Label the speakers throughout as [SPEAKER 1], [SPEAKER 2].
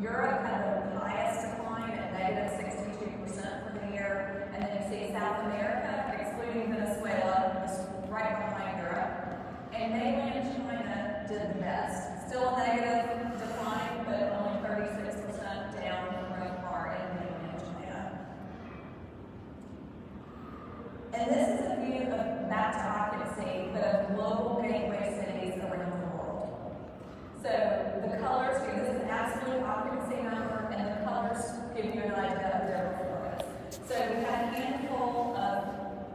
[SPEAKER 1] Europe had the highest decline at negative 62% for the year, and then you see South America, excluding Venezuela, was right behind Europe, and mainland China did the best. Still a negative decline, but only 36% down from RevPAR in mainland China. And this is a view of back to occupancy, but of global gateway cities around the world. So the colors, this is an absolute occupancy number, and the colors give you an idea of their performance. So we had a handful of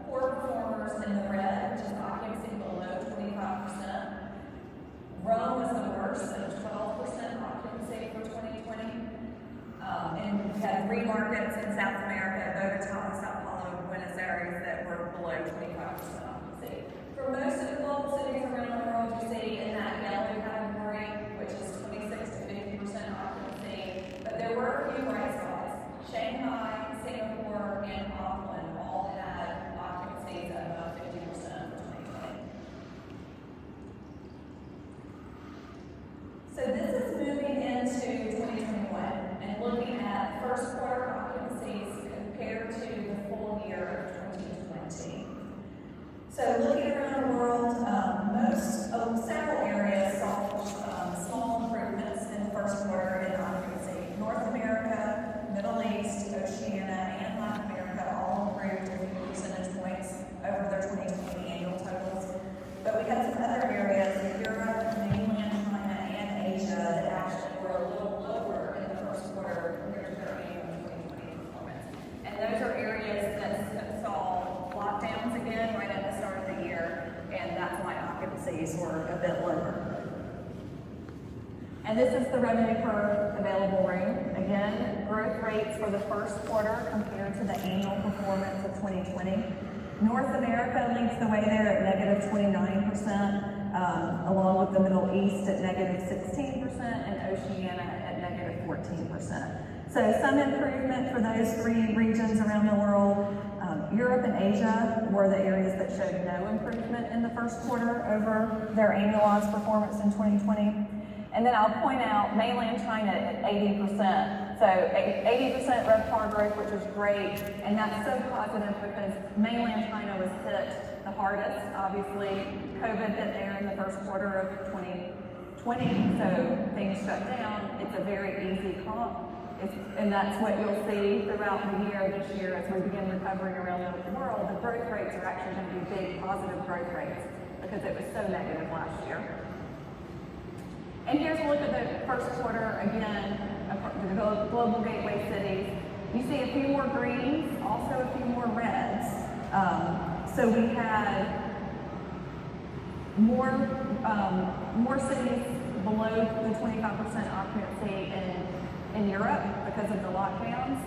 [SPEAKER 1] poor performers in the red, which is occupancy below 25%. Rome was the worst, at 12% occupancy for 2020. And we had 3 markets in South America, Bogota, Sao Paulo, Buenos Aires, that were below 25% occupancy. For most of the global cities around the world, you see in that yellow category, which is 26 to 50% occupancy. But there were a few bright spots. Shanghai, Singapore, and Auckland all had occupancies above 50% for 2020. So this is moving into 2021 and looking at first quarter occupancies compared to the full year of 2020. So looking around the world, several areas saw small improvements in the first quarter in occupancy. North America, Middle East, Oceania, and Latin America all improved a few percentage points over their 2020 annual totals. But we had some other areas in Europe, mainland China, and Asia that actually were a little lower in the first quarter compared to their annual 2020 performance. And those are areas that saw lockdowns again right at the start of the year, and that's why occupancies were a bit lower. And this is the revenue per available room. Again, growth rates for the first quarter compared to the annual performance of 2020. North America leads the way there at negative 29%, along with the Middle East at negative 16%, and Oceania at negative 14%. So some improvement for those 3 regions around the world. Europe and Asia were the areas that showed no improvement in the first quarter over their annualized performance in 2020. And then I'll point out mainland China at 80%. So 80% RevPAR growth, which is great, and that's so positive because mainland China was hit the hardest. Obviously, COVID hit there in the first quarter of 2020, so things shut down. It's a very easy comp. And that's what you'll see throughout the year this year as we begin recovering around the world. The growth rates are actually going to be big positive growth rates because it was so negative last year. And here's a look at the first quarter, again, the global gateway cities. You see a few more greens, also a few more reds. So we had more cities below the 25% occupancy in Europe because of the lockdowns.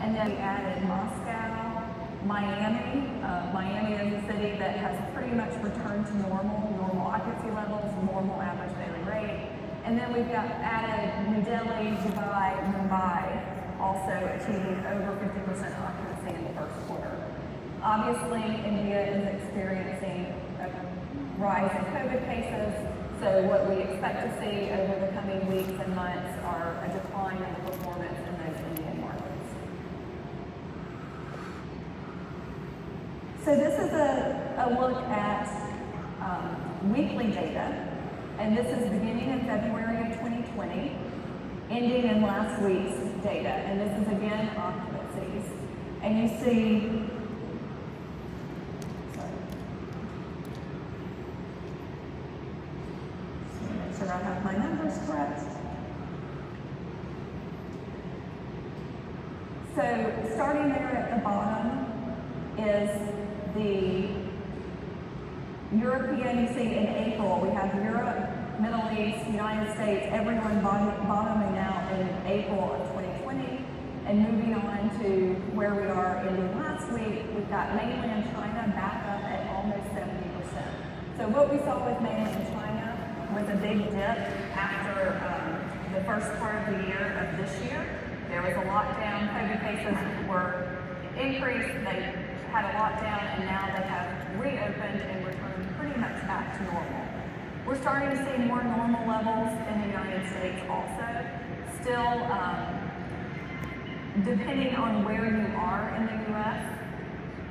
[SPEAKER 1] And then we added Moscow, Miami. Miami is a city that has pretty much returned to normal occupancy levels, normal average daily rate. And then we've got added New Delhi, Dubai, Mumbai, also achieving over 50% occupancy in the first quarter. Obviously, India is experiencing a rise in COVID cases, so what we expect to see over the coming weeks and months are a decline in the performance in those Indian markets. So this is a look at weekly data, and this is beginning in February of 2020, ending in last week's data, and this is again occupancies. And you see, make sure I have my numbers correct. So starting there at the bottom is the European. You see in April, we have Europe, Middle East, United States, everyone bottoming out in April of 2020. And moving on to where we are in last week, we've got mainland China back up at almost 70%. So what we saw with mainland China was a big dip after the first part of the year of this year. There was a lockdown, COVID cases were increased, they had a lockdown, and now they have reopened and returned pretty much back to normal. We're starting to see more normal levels in the United States also. still, depending on where you are in the U.S.,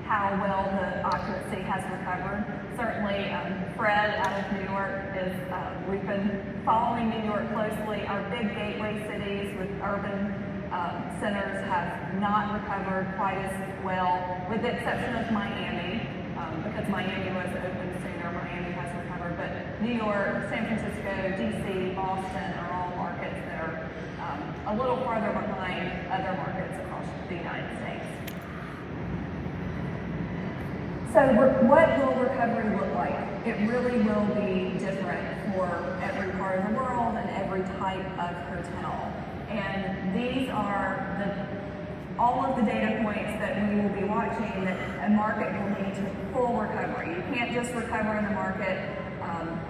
[SPEAKER 1] how well the occupancy has recovered. Certainly, Fred out of New York we've been following New York closely. Our big gateway cities with urban centers have not recovered quite as well, with the exception of Miami, because Miami was open sooner. Miami has recovered, but New York, San Francisco, DC, Boston are all markets that are a little farther behind other markets across the United States. So what will recovery look like? It really will be different for every part of the world and every type of hotel. And these are all of the data points that we will be watching that a market will need to full recovery. You can't just recover in the market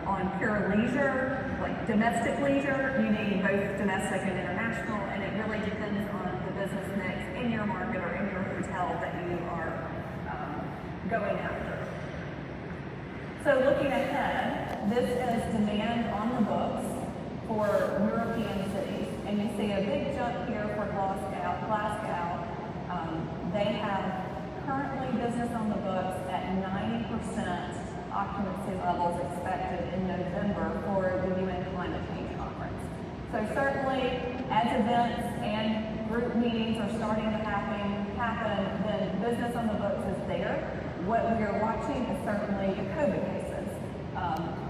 [SPEAKER 1] on pure leisure, like domestic leisure. You need both domestic and international, and it really depends on the business mix in your market or in your hotel that you are going after. So looking ahead, this is demand on the books for European cities, and you see a big jump here for Glasgow. They have currently business on the books at 90% occupancy levels expected in November for the UN Climate Change Conference. So certainly, as events and group meetings are starting to happen, then business on the books is there. What we are watching is certainly the COVID cases.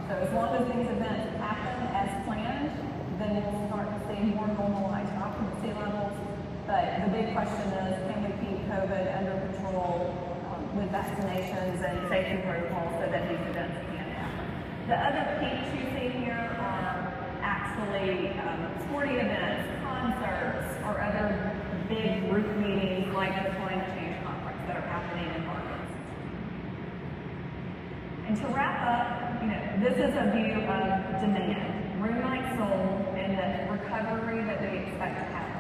[SPEAKER 1] So as long as these events happen as planned, then we'll start to see more normalized occupancy levels. But the big question is, can we keep COVID under control with vaccinations and safety protocols so that these events can happen? The other peaks you see here are actually sporting events, concerts, or other big group meetings like the Climate Change Conference that are happening in markets. And to wrap up, this is a view of demand, room nights sold, and the recovery that we expect to happen.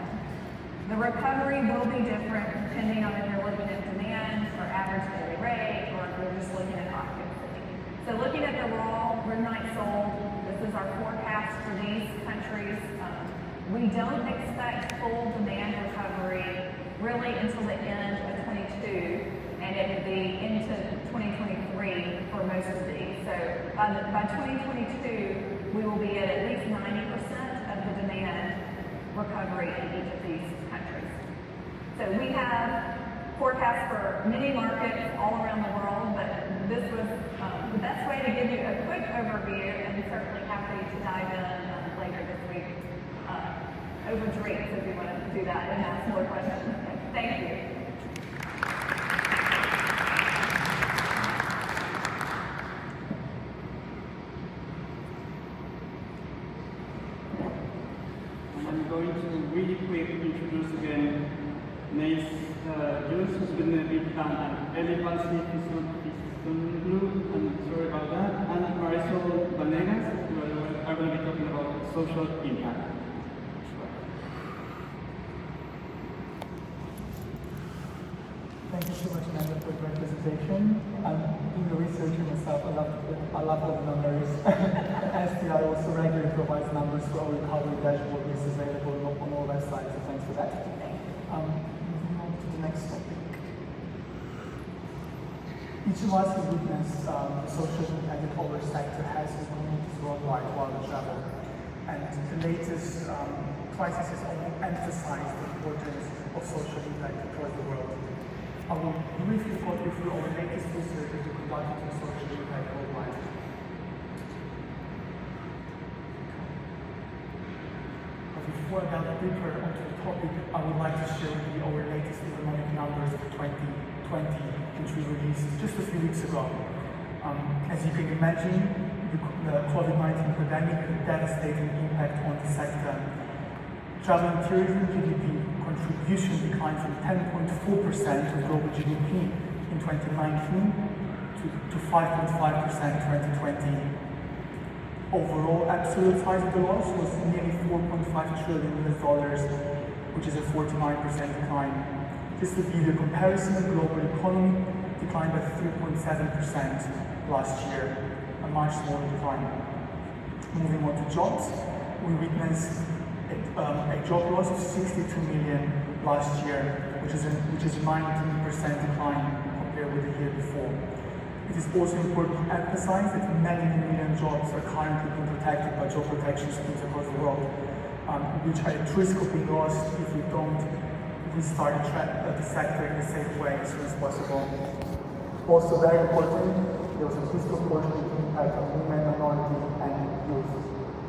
[SPEAKER 1] The recovery will be different depending on if you're looking at demand or average daily rate, or if you're just looking at occupancy. So looking at the raw room nights sold, this is our forecast for these countries. We don't expect full demand recovery really until the end of 22, and it will be into 2023 for most of these. So by 2022, we will be at least 90% of the demand recovery in each of these countries. So we have forecasts for many markets all around the world, but this was the best way to give you a quick overview, and certainly happy to dive in later this week over drinks if you want to do that and ask more questions. Thank you.
[SPEAKER 2] I'm going to really quick introduce again Mace Jules, who's going to become an elephant group. I'm sorry about that. And Marisol Vanegas, who are going to be talking about social impact.
[SPEAKER 3] Thank you so much, Amanda, for a great presentation. I'm doing the research myself. I love all the numbers. STI also regularly provides numbers for our recovery dashboard, which is available on our website, so thanks for that. Moving on to the next topic. Each of us has witnessed the social impact that our sector has in communities worldwide while we travel. And the latest crisis has only emphasized the importance of social impact across the world. I will briefly walk you through our latest research into conducting social impact worldwide. But before I delve deeper onto the topic, I would like to share with you our latest economic numbers for 2020, which we released just a few weeks ago. As you can imagine, the COVID-19 pandemic had a devastating impact on the sector. Travel and tourism GDP contribution declined from 10.4% of global GDP in 2019 to 5.5% in 2020. Overall, absolute size of the loss was nearly $4.5 trillion, which is a 49% decline. Just to give you a comparison, the global economy declined by 3.7% last year, a much smaller decline. Moving on to jobs, we witnessed a job loss of 62 million last year, which is a 19% decline compared with the year before. It is also important to emphasize that many million jobs are currently being protected by job protection schemes across the world, which are at risk of being lost if we don't restart the sector in a safe way as soon as possible. Also very important, there was a disproportionate impact on women, minority and youth,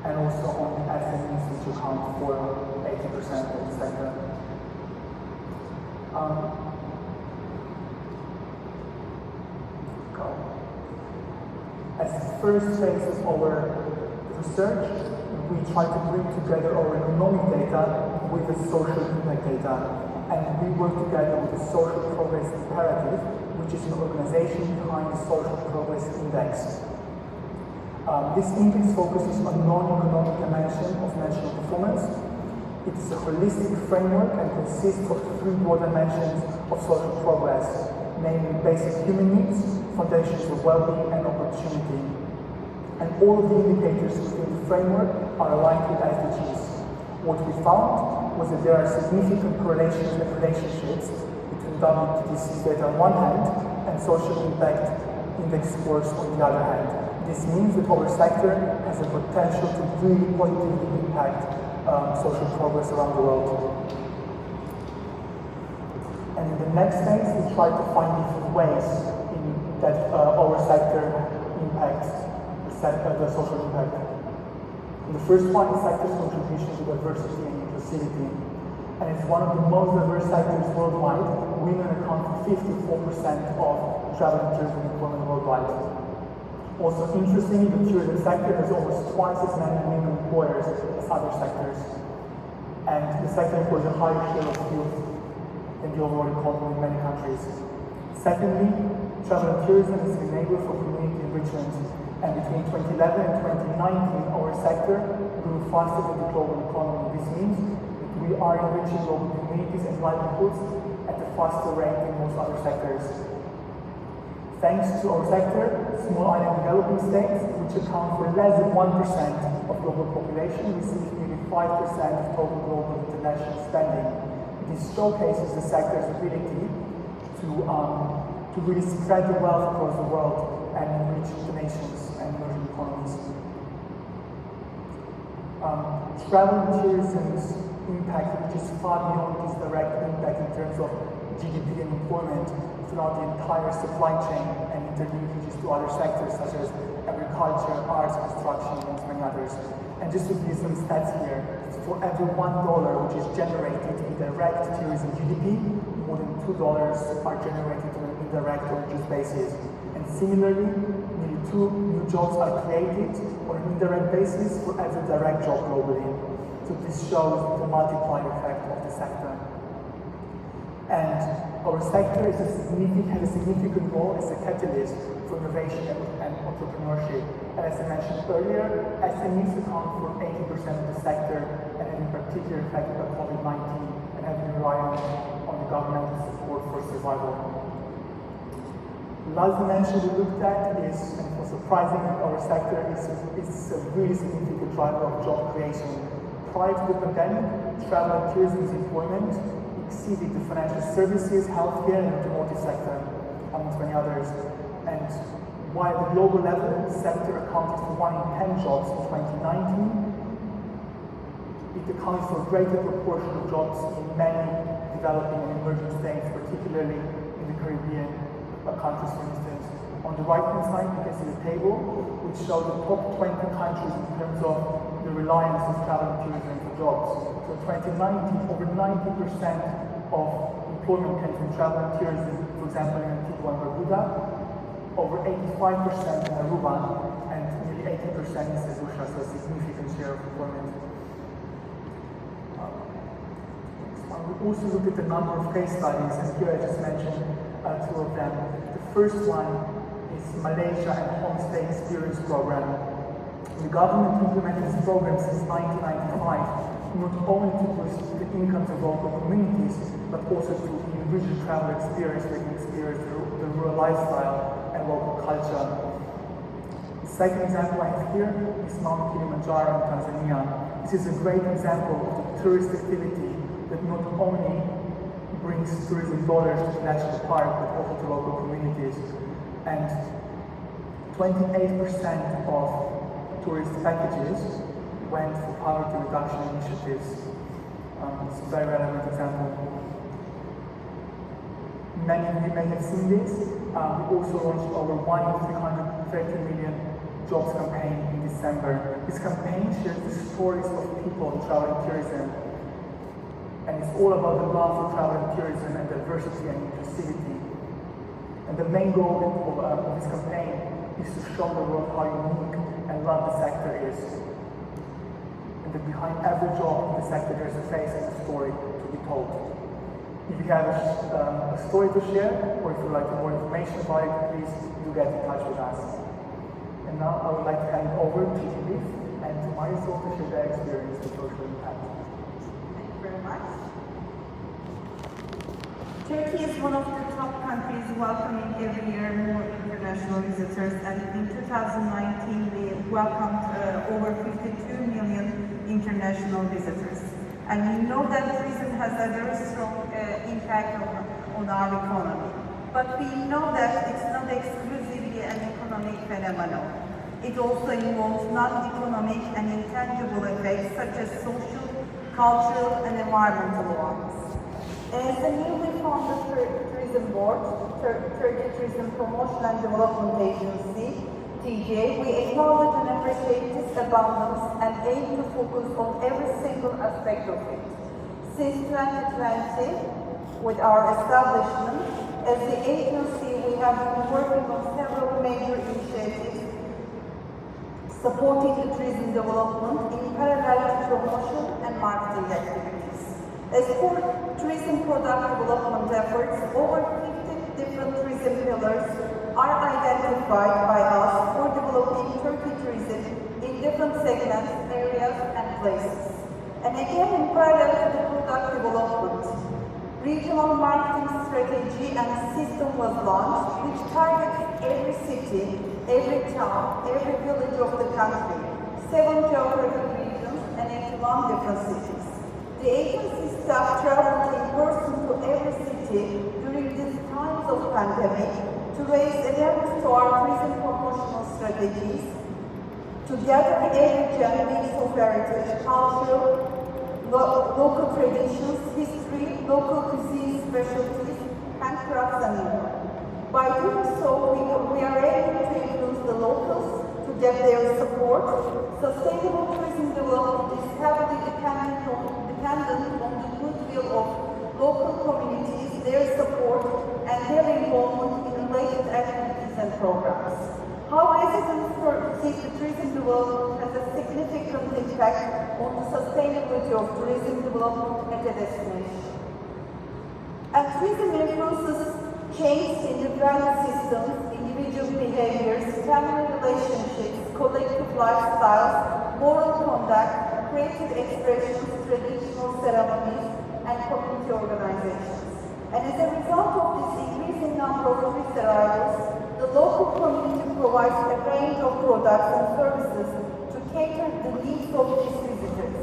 [SPEAKER 3] and also on SMEs, which account for 80% of the sector. As the first phase of our research, we try to bring together our economic data with the social impact data, and we work together with the Social Progress Imperative, which is an organization behind the Social Progress Index. This index focuses on non-economic dimension of national performance. It is a holistic framework and consists of three broad dimensions of social progress, namely basic human needs, foundations of well-being and opportunity. And all of the indicators within the framework are aligned with SDGs. What we found was that there are significant correlations and relationships between WTDC data on one hand and social impact index scores on the other hand. This means that our sector has a potential to really positively impact social progress around the world. And in the next phase, we try to find different ways that our sector impacts the social impact. And the first one is sector's contribution to diversity and inclusivity. And it's one of the most diverse sectors worldwide. Women account for 54% of travel and tourism employment worldwide. Also interestingly, the tourism sector has almost twice as many women employers as other sectors. And the sector employs a higher share of youth than the overall economy in many countries. Secondly, travel and tourism is an enabler for community enrichment, and between 2011 and 2019, our sector grew faster than the global economy. This means that we are enriching local communities and livelihoods at a faster rate than most other sectors. Thanks to our sector, small island developing states, which account for less than 1% of global population, receive nearly 5% of total global international spending. This showcases the sector's ability to really spread the wealth across the world and enrich the nations and emerging economies. Travel and tourism's impact reaches far beyond this direct impact in terms of GDP and employment throughout the entire supply chain and interlinkages to other sectors such as agriculture, arts, construction, and many others. And just to give you some stats here, for every $1 which is generated in direct tourism GDP, more than $2 are generated on an indirect or just basis. And similarly, nearly 2 new jobs are created on an indirect basis for every direct job globally. So this shows the multiplier effect of the sector. And our sector has a significant role as a catalyst for innovation and entrepreneurship. And as I mentioned earlier, SMEs account for 80% of the sector and have been particularly affected by COVID-19 and have been relying on the governmental support for survival. The last dimension we looked at is, and for surprising, our sector is a really significant driver of job creation. Prior to the pandemic, travel and tourism's employment exceeded the financial services, healthcare, and automotive sector, amongst many others. And while at the global level, the sector accounted for 1 in 10 jobs in 2019, it accounts for a greater proportion of jobs in many developing and emerging states, particularly in the Caribbean countries, for instance. On the right-hand side, you can see the table, which shows the top 20 countries in terms of the reliance of travel and tourism for jobs. So in 2019, over 90% of employment came from travel and tourism, for example, in Antigua and Barbuda, over 85% in Aruba, and nearly 80% in St. Lucia, so a significant share of employment. We also looked at a number of case studies, and here I just mentioned 2 of them. The first one is Malaysia and Homestay Experience Program. The government implemented this program since 1995, not only to boost the incomes of local communities, but also to enrich the travel experience, they can experience the rural lifestyle and local culture. The second example I have here is Mount Kilimanjaro in Tanzania. This is a great example of tourist activity that not only brings tourism dollars to the national park, but also to local communities. And 28% of tourist packages went for poverty reduction initiatives. It's a very relevant example. Many of you may have seen this. We also launched our 1,330 million jobs campaign in December. This campaign shares the stories of people in travel and tourism. And it's all about the love for travel and tourism and diversity and inclusivity. And the main goal of this campaign is to show the world how unique and loved the sector is. And that behind every job in the sector there's a face and a story to be told. If you have a story to share, or if you'd like more information about it, please do get in touch with us. And now I would like to hand over to Elif and to Marisol to share their experience with social impact.
[SPEAKER 4] Thank you very much. Turkey is one of the top countries welcoming every year more international visitors, and in 2019 we welcomed over 52 million international visitors. And we know that tourism has a very strong impact on our economy. But we know that it's not exclusively an economic phenomenon. It also involves non-economic and intangible effects such as social, cultural, and environmental ones. As the newly founded Tourism Board, Turkey Tourism Promotion and Development Agency, TJ, we acknowledge and appreciate this abundance and aim to focus on every single aspect of it. Since 2020, with our establishment, as the agency, we have been working on several major initiatives supporting the tourism development in parallel to promotion and marketing activities. As for tourism product development efforts, over 50 different tourism pillars are identified by us for developing Turkey tourism in different segments, areas, and places. And again, in parallel to the product development, regional marketing strategy and system was launched, which targets every city, every town, every village of the country, 7 geographic regions, and 81 different cities. The agency staff traveled in person to every city during these times of pandemic to raise awareness to our tourism promotional strategies, to gather every mix of heritage, culture, local traditions, history, local cuisine specialties, handcrafts, and more. By doing so, we are able to influence the locals to get their support. Sustainable tourism development is heavily dependent on the goodwill of local communities, their support, and their involvement in related activities and programs. How residents perceive the tourism development has a significant impact on the sustainability of tourism development at a destination. And tourism influences change in the brand systems, individual behaviors, family relationships, collective lifestyles, moral conduct, creative expressions, traditional ceremonies, and community organizations. And as a result of this increasing number of tourist arrivals, the local community provides a range of products and services to cater the needs of these visitors.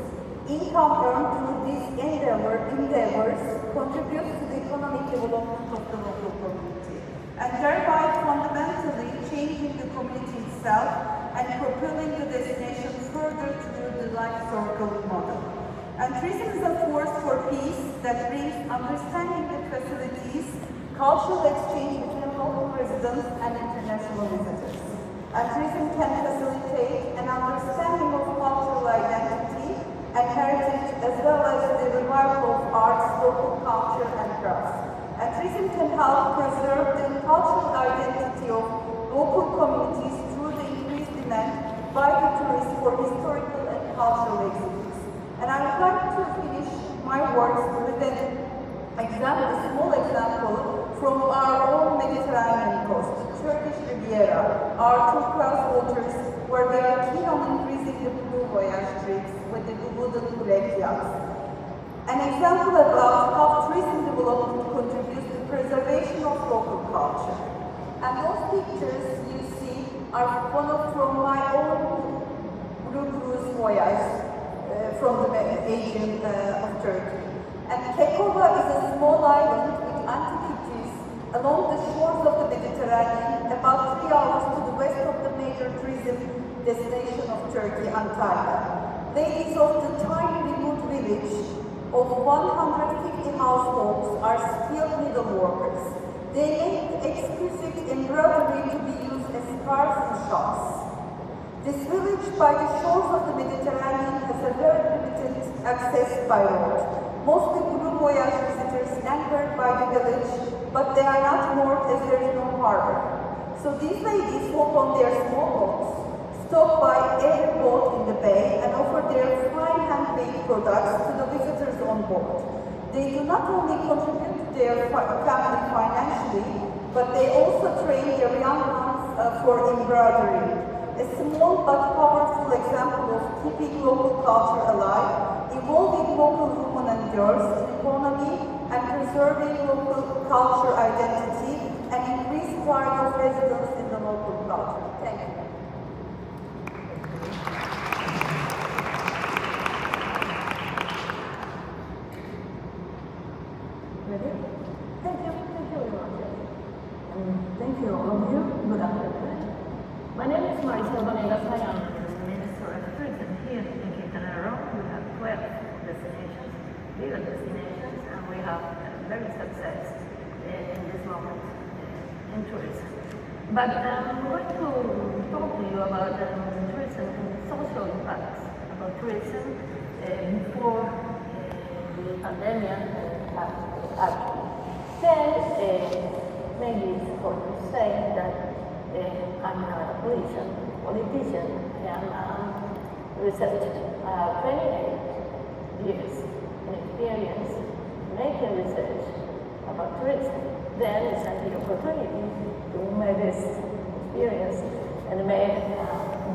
[SPEAKER 4] Income earned through these endeavors contributes to the economic development of the local community, and thereby fundamentally changing the community itself and propelling the destination further through the life circle model. And tourism is a force for peace that brings understanding the facilities, cultural exchange between local residents and international visitors. And tourism can facilitate an understanding of cultural identity and heritage, as well as the revival of arts, local culture, and crafts. And tourism can help preserve the cultural identity of local communities through the increased demand by the tourists for historical and cultural exhibits. And I would like to finish my words with a small example from our own Mediterranean coast, Turkish Riviera, our turquoise waters, where we are keen on increasing the blue voyage trips with the wooden flag yachts. An example about how tourism development contributes to preservation of local culture. And those pictures you see are from my own blue cruise voyage from the Aegean of Turkey. And Kekova is a small island with antiquities along the shores of the Mediterranean, about 3 hours to the west of the major tourism destination of Turkey, Antalya. Ladies of the tiny remote village of 150 households are skilled needle workers. They make exquisite embroidery to be used as scarves and shawls. This village by the shores of the Mediterranean has a very limited access by road. Mostly blue voyage visitors anchored by the village, but they are not moored as there is no harbor. So these ladies walk on their small boats, stop by every boat in the bay and offer their fine handmade products to the visitors on board. They do not only contribute to their family financially, but they also train their young ones for embroidery. A small but powerful example of keeping local culture alive, involving local women and girls in economy and preserving local culture identity and increased pride of residents in the local culture. Thank you.
[SPEAKER 5] Ready? Thank you very much. And thank you all of you. Good afternoon. My name is Marisa Vanegas. I am the Minister of Tourism here in Quintana Roo. We have 12 destinations, legal destinations, and we have very success in this moment in tourism. But I'm going to talk to you about tourism and social impacts about tourism before the pandemic actually. Then maybe it's important to say that I'm not a politician. I'm a researcher. I have 28 years in experience making research about tourism. Then it's an opportunity to make this experience and make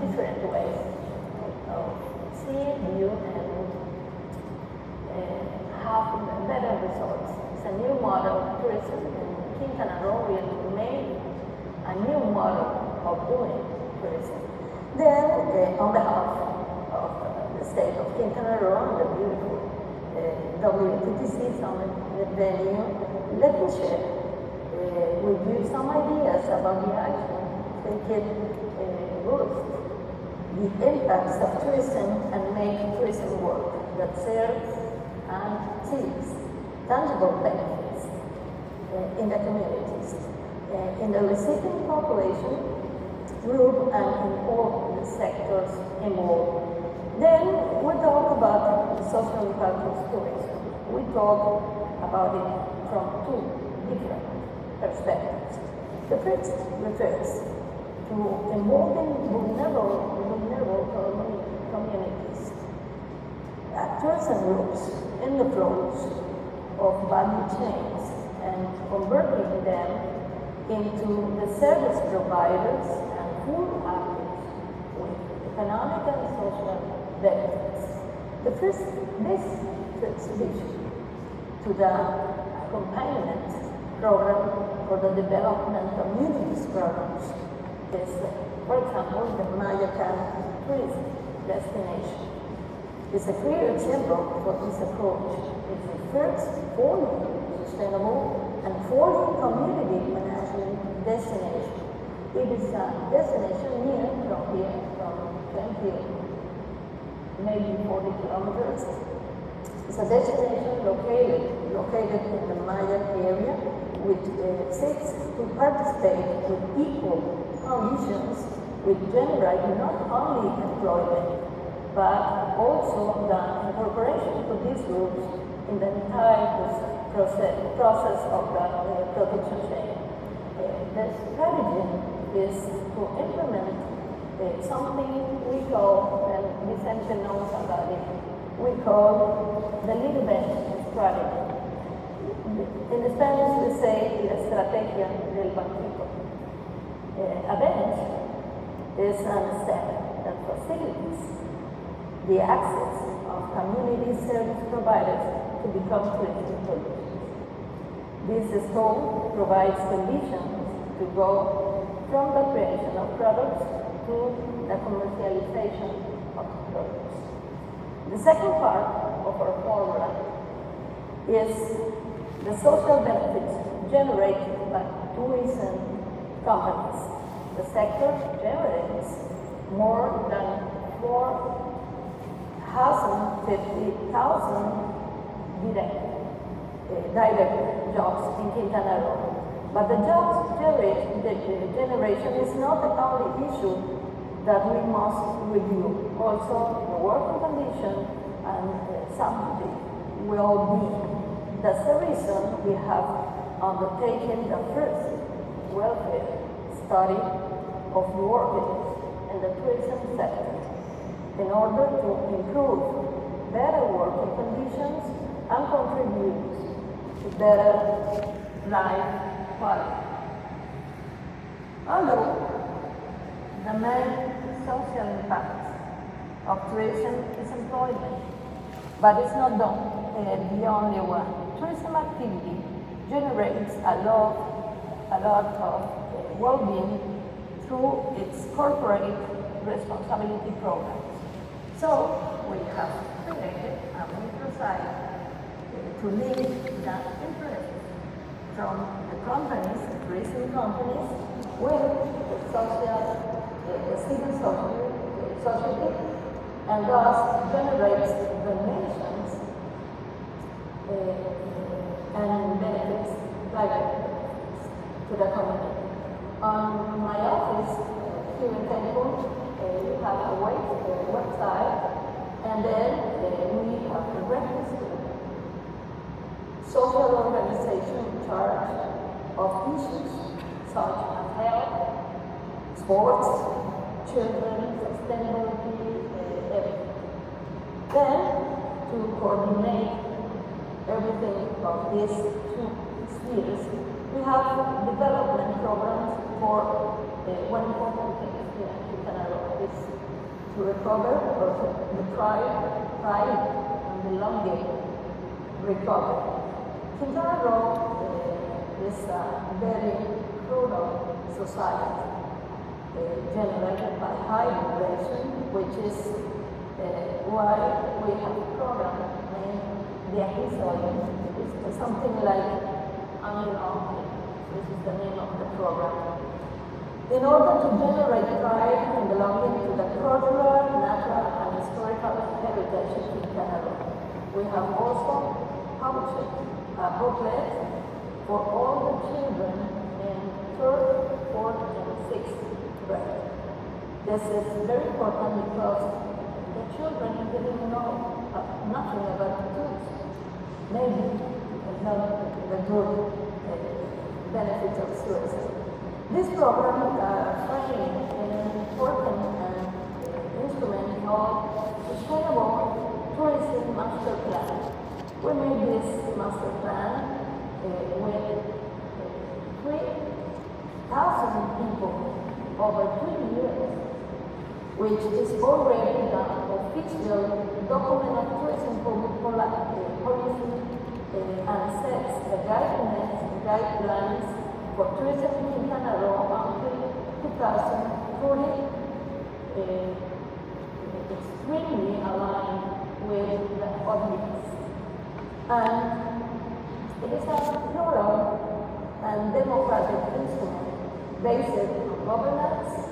[SPEAKER 5] different ways of seeing you and have better results. It's a new model of tourism in Quintana Roo. We made a new model of doing tourism. Then, on behalf of the state of Quintana Roo and the beautiful WTTC Summit venue, let me share with you some ideas about the action taken boost the impacts of tourism and make tourism work that serves and seeks tangible benefits in the communities, in the recipient population group and in all the sectors involved. Then we talk about the social impact of tourism. We talk about it from two different perspectives. The first refers to involving vulnerable communities, actors and groups in the flows of value chains and converting them into the service providers and food actors with economic and social benefits. This exhibition to the accompaniment program for the development of communities programs is, for example, the Malaysia tourism destination. It's a clear example for this approach. It's the first fully sustainable and fully community management destination. It is a destination near from here, from 20, maybe 40 kilometers. It's a destination located in the Mayan area, which seeks to participate with equal conditions, which generate not only employment, but also the incorporation to these groups in the entire process of the production chain. The strategy is to implement something we call, and Vicente knows about it, we call the little bench strategy. In Spanish we say la estrategia del banquito. A bench is an step that facilitates the access of community service providers to become tourism producers. This scope provides conditions to go from the creation of products to the commercialization of products. The second part of our formula is the social benefits generated by tourism companies. The sector generates more than 450,000 direct jobs in Quintana Roo. But the jobs generation is not the only issue that we must review. Also, the working condition and something well-being. That's the reason we have undertaken the first welfare study of the workers in the tourism sector in order to improve better working conditions and contribute to better life quality. Although the main social impact of tourism is employment, but it's not the only one. Tourism activity generates a lot of well-being through its corporate responsibility programs. So we have created a microsite to link that interest from the companies, the tourism companies, with the civil society, and thus generates donations and benefits directly to the community. On my office here in Cancun, we have a website, and then we have a register social organization in charge of issues such as health, sports, children, sustainability, everything. Then, to coordinate everything of these two spheres, we have development programs for one important thing here in Quintana Roo is to recover or the pride and belonging recovery. Quintana Roo is a very cruel society generated by high migration, which is why we have a program named the History. It's something like this is the name of the program. In order to generate pride and belonging to the cultural, natural, and historical heritage of Quintana Roo, we have also published a booklet for all the children in 3rd, 4th, and 6th grade. This is very important because the children didn't know nothing about tourism. Maybe not the good benefits of tourism. This program framed an important instrument called Sustainable Tourism Master Plan. We made this master plan with 3,000 people over 3 years, which is already the official document of tourism policy and sets the guidelines for tourism in Quintana Roo until 2040, extremely aligned with the audience. And it is a plural and democratic instrument based on governance,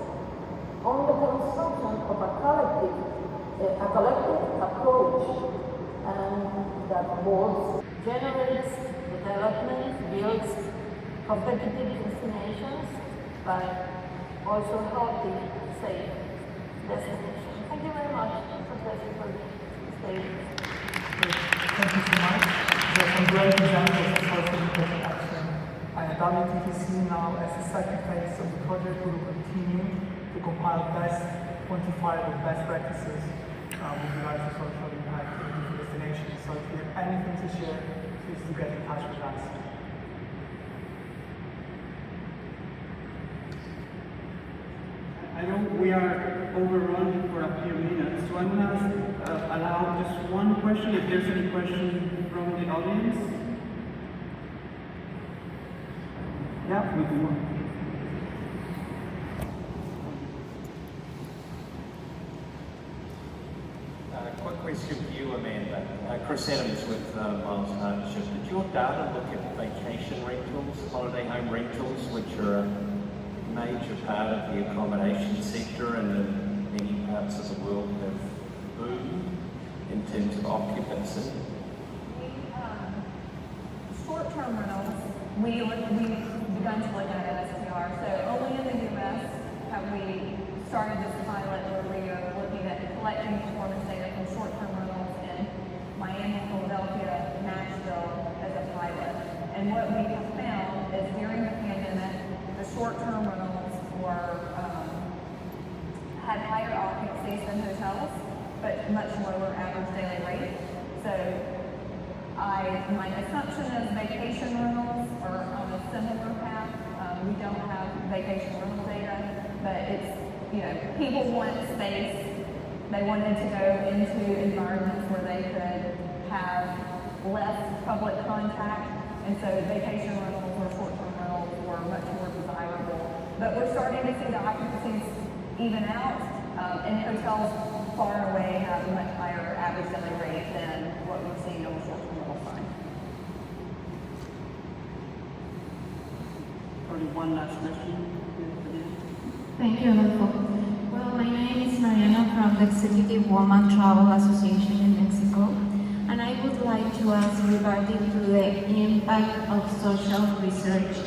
[SPEAKER 5] on the construction of a collective approach, and that both generates development, builds competitive destinations, but also healthy, safe destinations. Thank you very much. It's a pleasure for me to stay here.
[SPEAKER 3] Thank you so much. There are some great examples of social education action. WTTC now, as the second phase of the project, will continue to compile best quantifiable best practices with regards to social impact in different destinations. So if you have anything to share, please do get in touch with us.
[SPEAKER 2] I know we are overrun for a few minutes, so I'm going to allow just one question, if there's any question from the audience. Yeah, we can.
[SPEAKER 6] Quick question for you, Amanda. Chris Adams with Miles Partnership. Did your data look at vacation rentals, holiday home rentals, which are a major part of the accommodation sector and in many parts of the world have boomed in terms of occupancy?
[SPEAKER 1] Short-term rentals, we've begun to look at it as STR. So only in the U.S. have we started this pilot where we are looking at collecting performance data from short-term rentals in Miami, Philadelphia, Nashville as a pilot. And what we have found is during the pandemic, the short-term rentals had higher occupancies than hotels, but much lower average daily rate. So my assumption is vacation rentals are on a similar path. We don't have vacation rental data, but it's, people want space. They wanted to go into environments where they could have less public contact, and so vacation rentals or short-term rentals were much more desirable. But we're starting to see the occupancies even out, and hotels far away have a much higher average daily rate than what we've seen on the short-term rental side.
[SPEAKER 2] Probably one last question.
[SPEAKER 7] Thank you, Adolfo. Well, my name is Mariana from the Executive Woman Travel Association in Mexico, and I would like to ask regarding to the impact of social research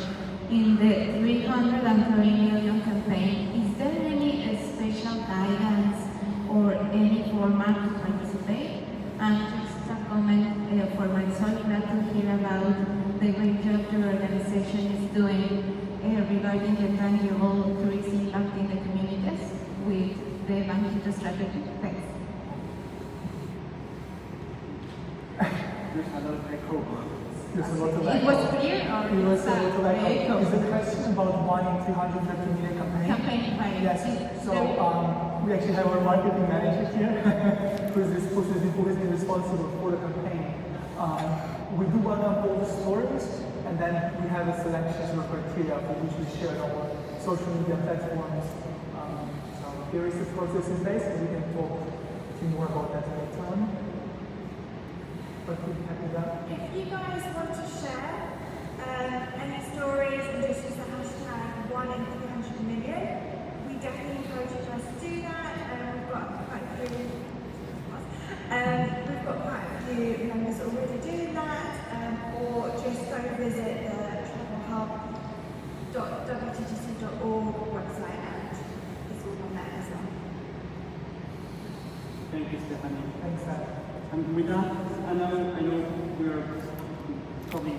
[SPEAKER 7] in the 330 million campaign. Is there any special guidance or any format to participate? And just a comment for myself, glad to hear about the great job your organization is doing regarding the tangible tourism impact in the communities with the Banquito strategy. Thanks.
[SPEAKER 2] There's a lot of echo.
[SPEAKER 3] There's a lot of
[SPEAKER 7] It was clear or
[SPEAKER 3] It was a lot of echo.
[SPEAKER 7] echo?
[SPEAKER 3] Is the question about one in 350 million campaign?
[SPEAKER 7] Campaign, right.
[SPEAKER 3] Yes. So we actually have our marketing manager here, who's been responsible for the campaign. We do run on all the stories, and then we have a selection of criteria for which we share on our social media platforms. So there is a process in place, and we can talk to you more about that later on. But we'll be happy with that.
[SPEAKER 8] If you guys want to share any stories and just use the hashtag 1 in 300 million, we definitely encourage you guys to do that. We've got quite a few members already doing that, or just go visit the travelhub.wttc.org website, and it's all on there as well.
[SPEAKER 2] Thank you, Stephanie.
[SPEAKER 3] Thanks, Sam.
[SPEAKER 2] And with that, I know we're probably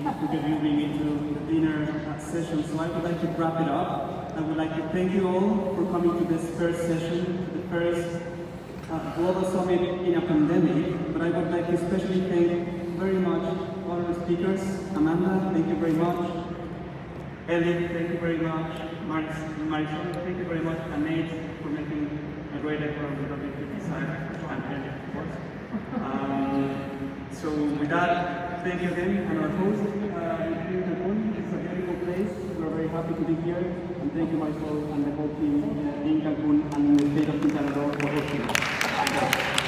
[SPEAKER 2] moving into the dinner session, so I would like to wrap it up. I would like to thank you all for coming to this first session, the first Global Summit in a pandemic. But I would like to especially thank very much all our speakers. Amanda, thank you very much. Ellie, thank you very much. Marisol, thank you very much. And Nate for making a great effort on the WPT side. And Ellie, of course. So with that, thank you again. And our host, Cancun. It's a beautiful place. We're very happy to be here. And thank you, Marisol, and the whole team in Cancun and in the state of Quintana Roo for hosting us.